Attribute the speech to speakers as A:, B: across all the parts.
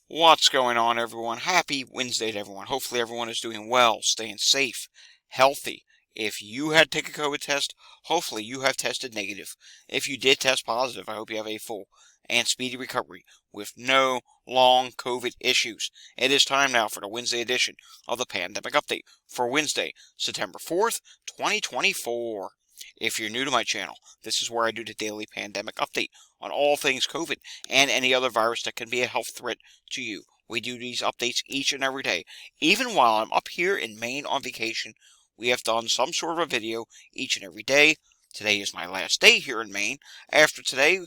A: What's going on, everyone? Happy Wednesday to everyone. Hopefully everyone is doing well, staying safe, healthy. If you had to take a COVID test, hopefully you have tested negative. If you did test positive, I hope you have a full and speedy recovery with no long COVID issues. It is time now for the Wednesday edition of the Pandemic Update for Wednesday, September 4th, 2024. If you're new to my channel, this is where I do the daily pandemic update on all things COVID and any other virus that can be a health threat to you. We do these updates each and every day. Even while I'm up here in Maine on vacation, we have done some sort of a video each and every day. Today is my last day here in Maine. After today,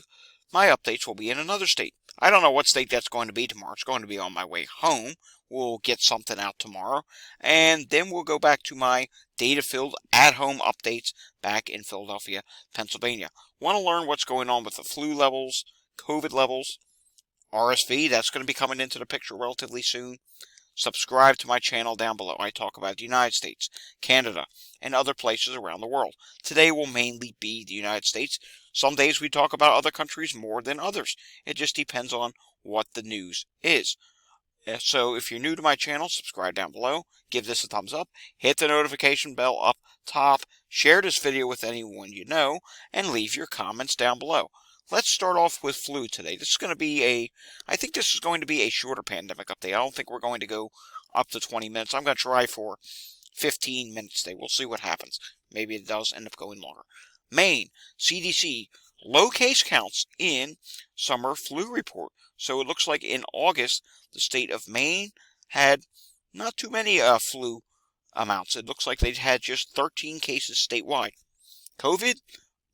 A: my updates will be in another state. I don't know what state that's going to be tomorrow. It's going to be on my way home. We'll get something out tomorrow. And then we'll go back to my data-filled at-home updates back in Philadelphia, Pennsylvania. Want to learn what's going on with the flu levels, COVID levels, RSV, that's going to be coming into the picture relatively soon. Subscribe to my channel down below. I talk about the United States, Canada, and other places around the world. Today will mainly be the United States. Some days we talk about other countries more than others. It just depends on what the news is. So if you're new to my channel, subscribe down below, give this a thumbs up, hit the notification bell up top, share this video with anyone you know, and leave your comments down below. Let's start off with flu today. I think this is going to be a shorter pandemic update. I don't think we're going to go up to 20 minutes. I'm going to try for 15 minutes today. We'll see what happens. Maybe it does end up going longer. Maine, CDC, low case counts in summer flu report. So it looks like in August, the state of Maine had not too many flu amounts. It looks like they had just 13 cases statewide. COVID,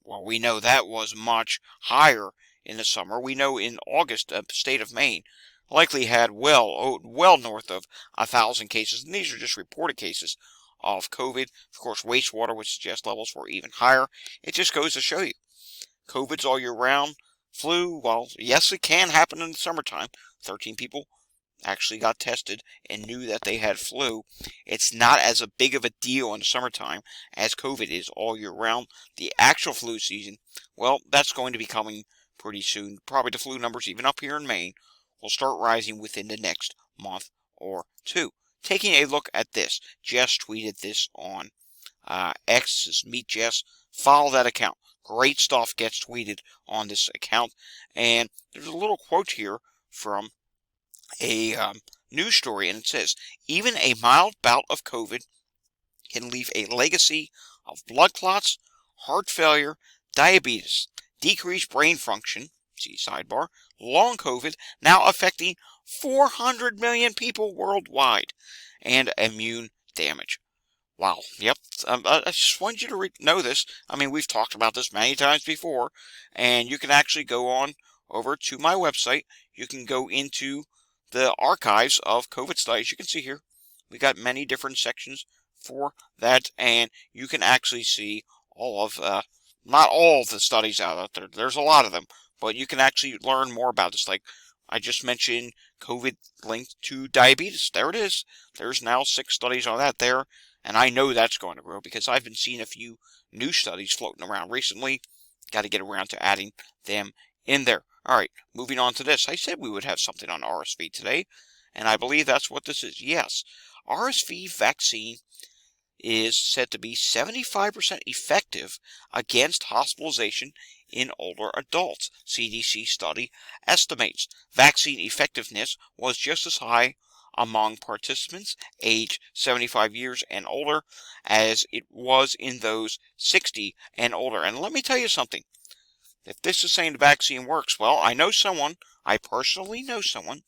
A: well, we know that was much higher in the summer. We know in August, the state of Maine likely had well north of 1,000 cases, and these are just reported cases of COVID. Of course, wastewater would suggest levels were even higher. It just goes to show you, COVID's all year round. Flu, well, yes, it can happen in the summertime. 13 people actually got tested and knew that they had flu. It's not as a big of a deal in the summertime as COVID is all year round. The actual flu season, well, that's going to be coming pretty soon. Probably the flu numbers, even up here in Maine, will start rising within the next month or two. Taking a look at this, Jess tweeted this on X, this is Meet Jess. Follow that account. Great stuff gets tweeted on this account. And there's a little quote here from a news story, and it says, even a mild bout of COVID can leave a legacy of blood clots, heart failure, diabetes, decreased brain function, see sidebar, long COVID, now affecting 400 million people worldwide, and immune damage. Wow, yep, I just wanted you to know this. I mean, we've talked about this many times before, and you can actually go on over to my website. You can go into the archives of COVID studies. You can see here, we got many different sections for that, and you can actually see all of, not all of the studies out there. There's a lot of them, but you can actually learn more about this. Like I just mentioned, COVID linked to diabetes. There it is. There's now 6 studies on that there. And I know that's going to grow because I've been seeing a few new studies floating around recently. Got to get around to adding them in there. All right, moving on to this. I said we would have something on RSV today, and I believe that's what this is. Yes, RSV vaccine is said to be 75% effective against hospitalization in older adults. CDC study estimates vaccine effectiveness was just as high among participants aged 75 years and older as it was in those 60 and older. And let me tell you something. If this is saying the vaccine works, well, I personally know someone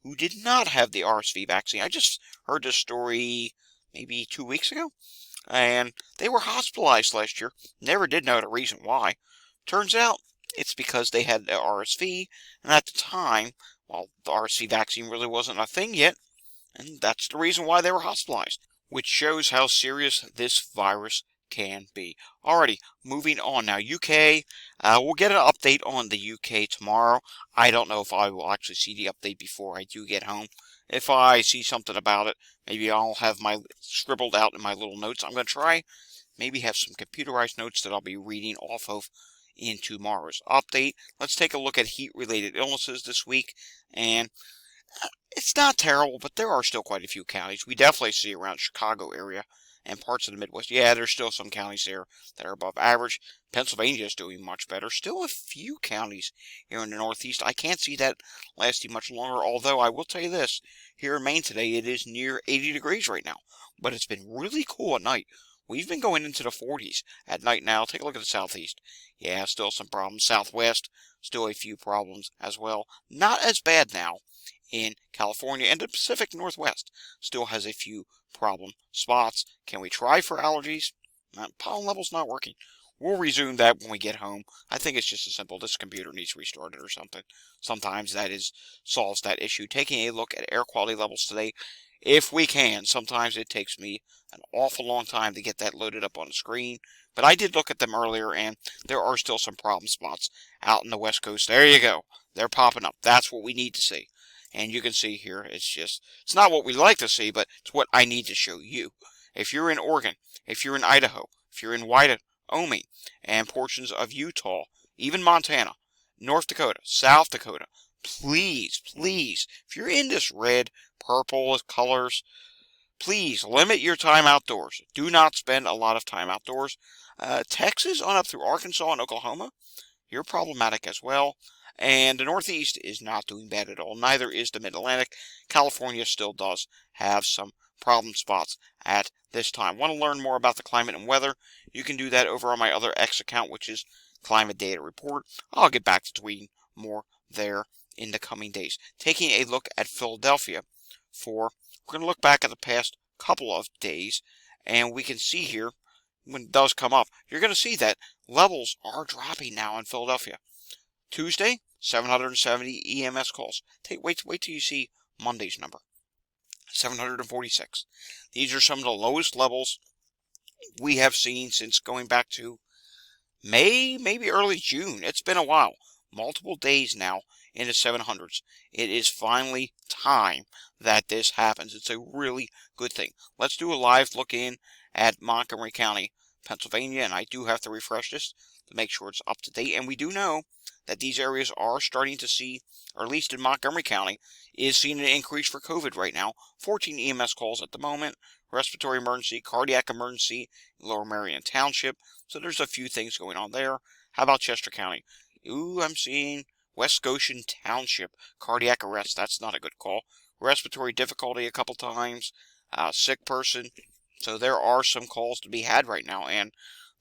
A: who did not have the RSV vaccine. I just heard this story maybe 2 weeks ago, and they were hospitalized last year. Never did know the reason why. Turns out it's because they had the RSV, and at the time, well, the RSV vaccine really wasn't a thing yet. And that's the reason why they were hospitalized, which shows how serious this virus can be. Alrighty, moving on now. UK, we'll get an update on the UK tomorrow. I don't know if I will actually see the update before I do get home. If I see something about it, maybe I'll have my scribbled out in my little notes. I'm going to try, maybe have some computerized notes that I'll be reading off of in tomorrow's update. Let's take a look at heat-related illnesses this week. And It's not terrible, but there are still quite a few counties. We definitely see around Chicago area and parts of the Midwest. Yeah, there's still some counties there that are above average. Pennsylvania is doing much better. Still a few counties here in the Northeast. I can't see that lasting much longer, although I will tell you this. Here in Maine today, it is near 80 degrees right now, but it's been really cool at night. We've been going into the 40s at night now. Take a look at the Southeast. Yeah, still some problems. Southwest, still a few problems as well. Not as bad now in California, and the Pacific Northwest still has a few problem spots. Can we try for allergies? Pollen level's not working. We'll resume that when we get home. I think it's just as simple. This computer needs restarted or something. Sometimes that solves that issue. Taking a look at air quality levels today, if we can. Sometimes it takes me an awful long time to get that loaded up on the screen. But I did look at them earlier, and there are still some problem spots out in the West Coast. There you go. They're popping up. That's what we need to see. And you can see here, it's not what we like to see, but it's what I need to show you. If you're in Oregon, if you're in Idaho, if you're in Wyoming, and portions of Utah, even Montana, North Dakota, South Dakota, please, please, if you're in this red, purple colors, please limit your time outdoors. Do not spend a lot of time outdoors. Texas on up through Arkansas and Oklahoma, you're problematic as well. And the Northeast is not doing bad at all. Neither is the Mid-Atlantic. California still does have some problem spots at this time. Want to learn more about the climate and weather? You can do that over on my other X account, which is Climate Data Report. I'll get back to tweeting more there in the coming days. Taking a look at Philadelphia we're going to look back at the past couple of days, and we can see here, when it does come up, you're going to see that levels are dropping now in Philadelphia. Tuesday, 770 EMS calls. Wait till you see Monday's number, 746. These are some of the lowest levels we have seen since going back to May, maybe early June. It's been a while. Multiple days now in the 700s. It is finally time that this happens. It's a really good thing. Let's do a live look in at Montgomery County, Pennsylvania, and I do have to refresh this to make sure it's up to date. And we do know that these areas are starting to see, or at least in Montgomery County, is seeing an increase for COVID right now. 14 EMS calls at the moment. Respiratory emergency, cardiac emergency, Lower Merion Township. So there's a few things going on there. How about Chester County? Ooh, I'm seeing West Goshen Township, cardiac arrest. That's not a good call. Respiratory difficulty a couple times. Sick person. So there are some calls to be had right now, and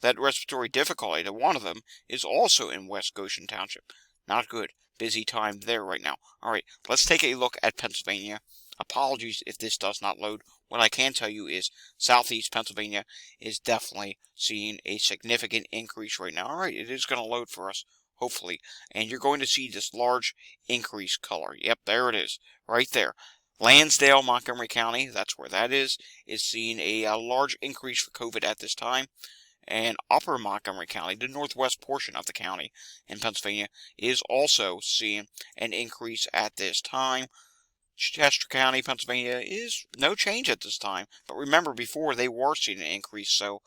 A: that respiratory difficulty, to one of them, is also in West Goshen Township. Not good. Busy time there right now. All right, let's take a look at Pennsylvania. Apologies if this does not load. What I can tell you is Southeast Pennsylvania is definitely seeing a significant increase right now. All right, it is going to load for us, hopefully. And you're going to see this large increase color. Yep, there it is, right there. Lansdale, Montgomery County, that's where that is seeing a large increase for COVID at this time. And Upper Montgomery County, the northwest portion of the county in Pennsylvania, is also seeing an increase at this time. Chester County, Pennsylvania is no change at this time. But remember, before they were seeing an increase, so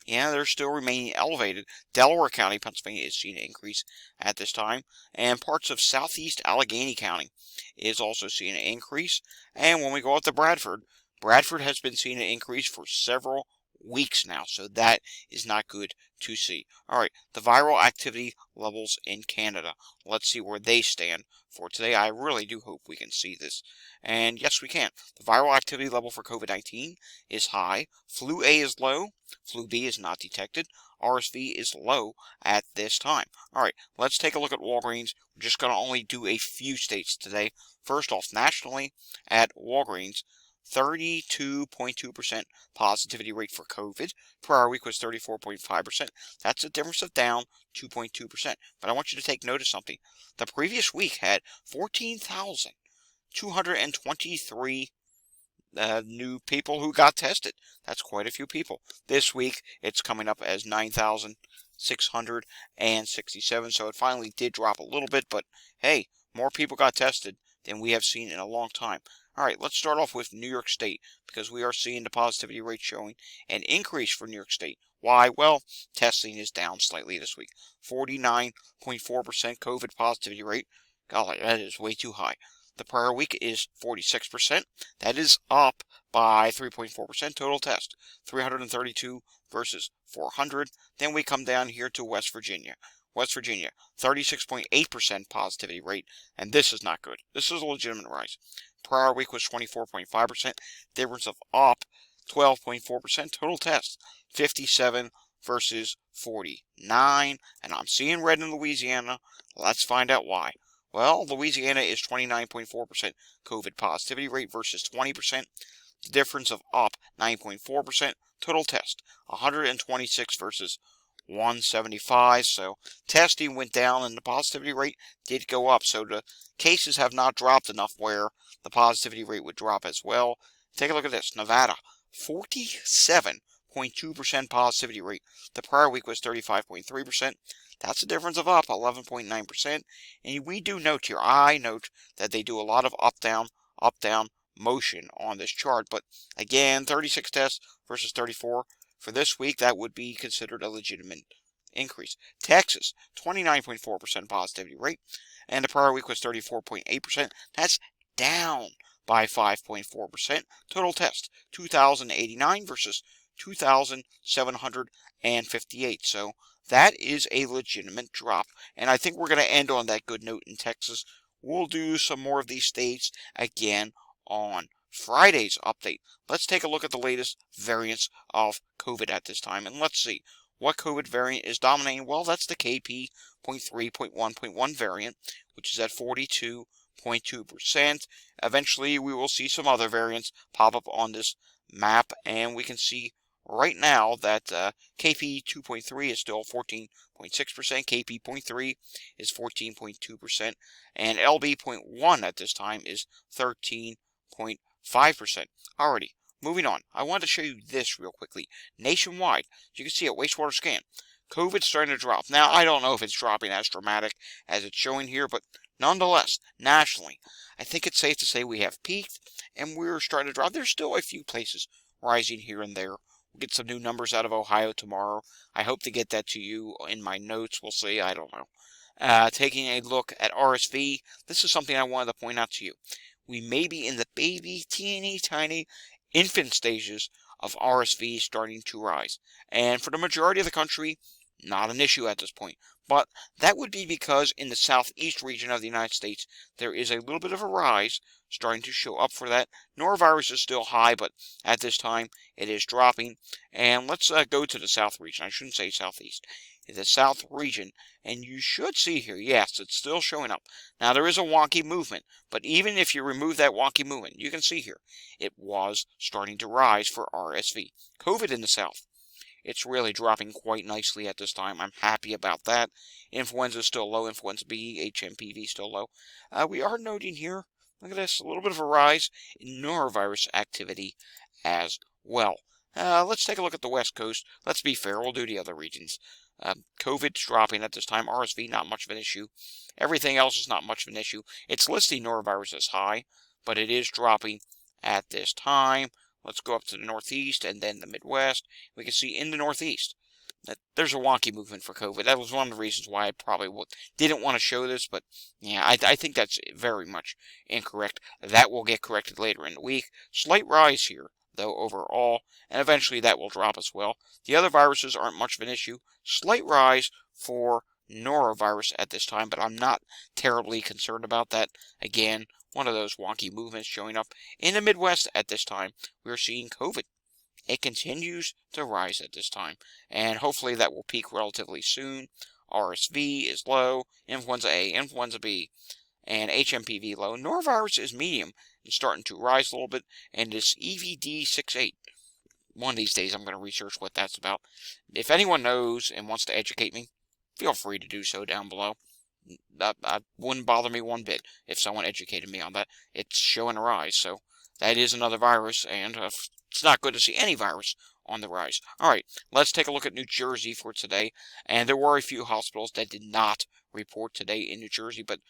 A: yeah, they're still remaining elevated. Delaware County, Pennsylvania is seeing an increase at this time. And parts of southeast Allegheny County is also seeing an increase. And when we go up to Bradford, Bradford has been seeing an increase for several weeks now, so that is not good to see. All right, the viral activity levels in Canada. Let's see where they stand for today. I really do hope we can see this. And yes, we can. The viral activity level for COVID-19 is high. Flu A is low. Flu B is not detected. RSV is low at this time. All right, let's take a look at Walgreens. We're just going to only do a few states today. First off, nationally at Walgreens, 32.2% positivity rate for COVID. Prior week was 34.5%. That's a difference of down 2.2%. But I want you to take note of something. The previous week had 14,223 new people who got tested. That's quite a few people. This week, it's coming up as 9,667. So it finally did drop a little bit. But hey, more people got tested than we have seen in a long time. All right, let's start off with New York State, because we are seeing the positivity rate showing an increase for New York State. Why? Well, testing is down slightly this week. 49.4% COVID positivity rate. Golly, that is way too high. The prior week is 46%. That is up by 3.4%. Total test, 332 versus 400. Then we come down here to West Virginia. West Virginia, 36.8% positivity rate, and this is not good. This is a legitimate rise. Prior week was 24.5%. Difference of up 12.4%. Total test, 57 versus 49. And I'm seeing red in Louisiana. Let's find out why. Well, Louisiana is 29.4% COVID positivity rate versus 20%. The difference of up 9.4%. Total test, 126 versus 175. So testing went down and the positivity rate did go up. So the cases have not dropped enough where the positivity rate would drop as well. Take a look at this. Nevada, 47.2% positivity rate. The prior week was 35.3%. That's a difference of up 11.9%. And we do note here, I note that they do a lot of up-down motion on this chart. But again, 36 tests versus 34. For this week, that would be considered a legitimate increase. Texas, 29.4% positivity rate. And the prior week was 34.8%. That's down by 5.4%. Total test, 2,089 versus 2,758. So that is a legitimate drop. And I think we're going to end on that good note in Texas. We'll do some more of these states again on Friday's update. Let's take a look at the latest variants of COVID at this time. And let's see what COVID variant is dominating. Well, that's the KP.3.1.1 variant, which is at 42.2%. Eventually, we will see some other variants pop up on this map, and we can see right now that KP 2.3 is still 14.6%, KP.3 is 14.2%, and LB.1 at this time is 13.5%. Alrighty, moving on. I wanted to show you this real quickly. Nationwide, you can see a wastewater scan. COVID's starting to drop. Now, I don't know if it's dropping as dramatic as it's showing here, but nonetheless, nationally, I think it's safe to say we have peaked, and we're starting to drop. There's still a few places rising here and there. We'll get some new numbers out of Ohio tomorrow. I hope to get that to you in my notes. We'll see. I don't know. Taking a look at RSV, this is something I wanted to point out to you. We may be in the baby, teeny, tiny infant stages of RSV starting to rise. And for the majority of the country, not an issue at this point. But that would be because in the southeast region of the United States, there is a little bit of a rise starting to show up for that. Norovirus is still high, but at this time, it is dropping. And let's go to the south region. I shouldn't say southeast. The south region, and you should see here, yes, it's still showing up. Now, there is a wonky movement, but even if you remove that wonky movement, you can see here, it was starting to rise for RSV. COVID in the south, it's really dropping quite nicely at this time. I'm happy about that. Influenza is still low. Influenza B, HMPV still low. We are noting here, look at this, a little bit of a rise in norovirus activity as well. Let's take a look at the West Coast. Let's be fair, we'll do the other regions. COVID's dropping at this time. RSV, not much of an issue. Everything else is not much of an issue. It's listing norovirus as high, but it is dropping at this time. Let's go up to the Northeast and then the Midwest. We can see in the Northeast that there's a wonky movement for COVID. That was one of the reasons why I probably didn't want to show this, but yeah, I think that's very much incorrect. That will get corrected later in the week. Slight rise here, though, overall, and eventually that will drop as well. The other viruses aren't much of an issue. Slight rise for norovirus at this time, but I'm not terribly concerned about that. Again, one of those wonky movements showing up in the Midwest at this time. We're seeing COVID. It continues to rise at this time, and hopefully that will peak relatively soon. RSV is low, influenza A, influenza B, and HMPV low. Norovirus is medium and starting to rise a little bit, and this EVD68. One of these days I'm going to research what that's about. If anyone knows and wants to educate me, feel free to do so down below. That wouldn't bother me one bit if someone educated me on that. It's showing a rise, so that is another virus, and it's not good to see any virus on the rise. Alright, let's take a look at New Jersey for today, and there were a few hospitals that did not report today in New Jersey, but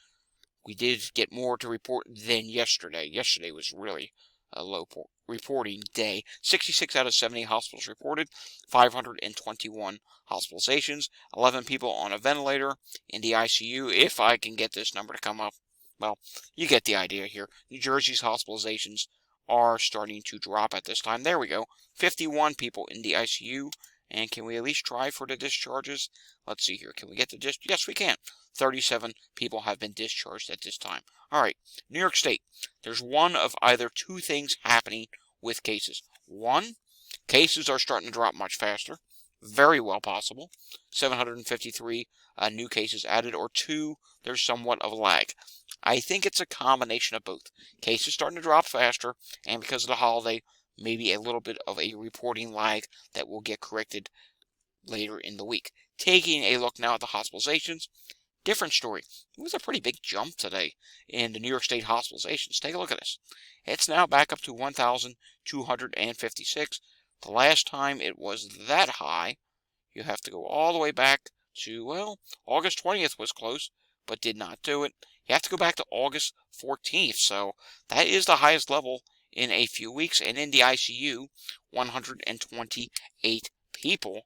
A: we did get more to report than yesterday. Yesterday was really a low reporting day. 66 out of 70 hospitals reported, 521 hospitalizations, 11 people on a ventilator in the ICU. If I can get this number to come up, well, you get the idea here. New Jersey's hospitalizations are starting to drop at this time. There we go. 51 people in the ICU. And can we at least try for the discharges? Let's see here. Can we get the discharge? Yes, we can. 37 people have been discharged at this time. All right. New York State. There's one of either two things happening with cases. One, cases are starting to drop much faster. Very well possible. 753 new cases added. Or two, there's somewhat of a lag. I think it's a combination of both. Cases starting to drop faster, and because of the holiday, maybe a little bit of a reporting lag that will get corrected later in the week. Taking a look now at the hospitalizations, different story. It was a pretty big jump today in the New York State hospitalizations. Take a look at this. It's now back up to 1,256. The last time it was that high, you have to go all the way back to, well, August 20th was close, but did not do it. You have to go back to August 14th, so that is the highest level in a few weeks. And in the ICU, 128 people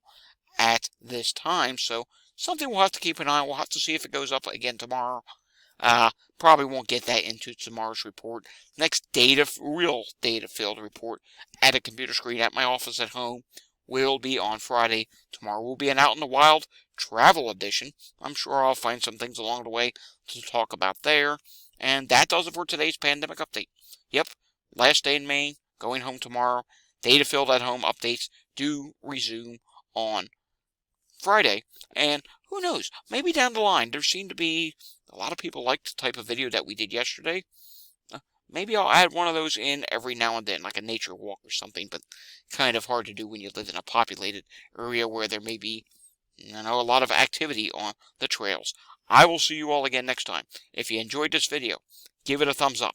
A: at this time, so something we'll have to keep an eye on. We'll have to see if it goes up again tomorrow. Probably won't get that into tomorrow's report. Next real data-filled report at a computer screen at my office at home will be on Friday. Tomorrow will be an Out in the Wild travel edition. I'm sure I'll find some things along the way to talk about there. And that does it for today's pandemic update. Yep, last day in Maine, going home tomorrow. Data-filled at home updates do resume on Friday, and who knows, maybe down the line, there seemed to be a lot of people like the type of video that we did yesterday. Maybe I'll add one of those in every now and then, like a nature walk or something, but kind of hard to do when you live in a populated area where there may be, a lot of activity on the trails. I will see you all again next time. If you enjoyed this video, give it a thumbs up.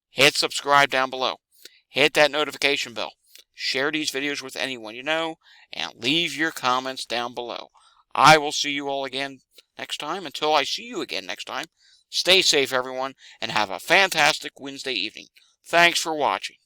A: Hit subscribe down below. Hit that notification bell. Share these videos with anyone you know, and leave your comments down below. I will see you all again next time. Until I see you again next time, stay safe, everyone, and have a fantastic Wednesday evening. Thanks for watching.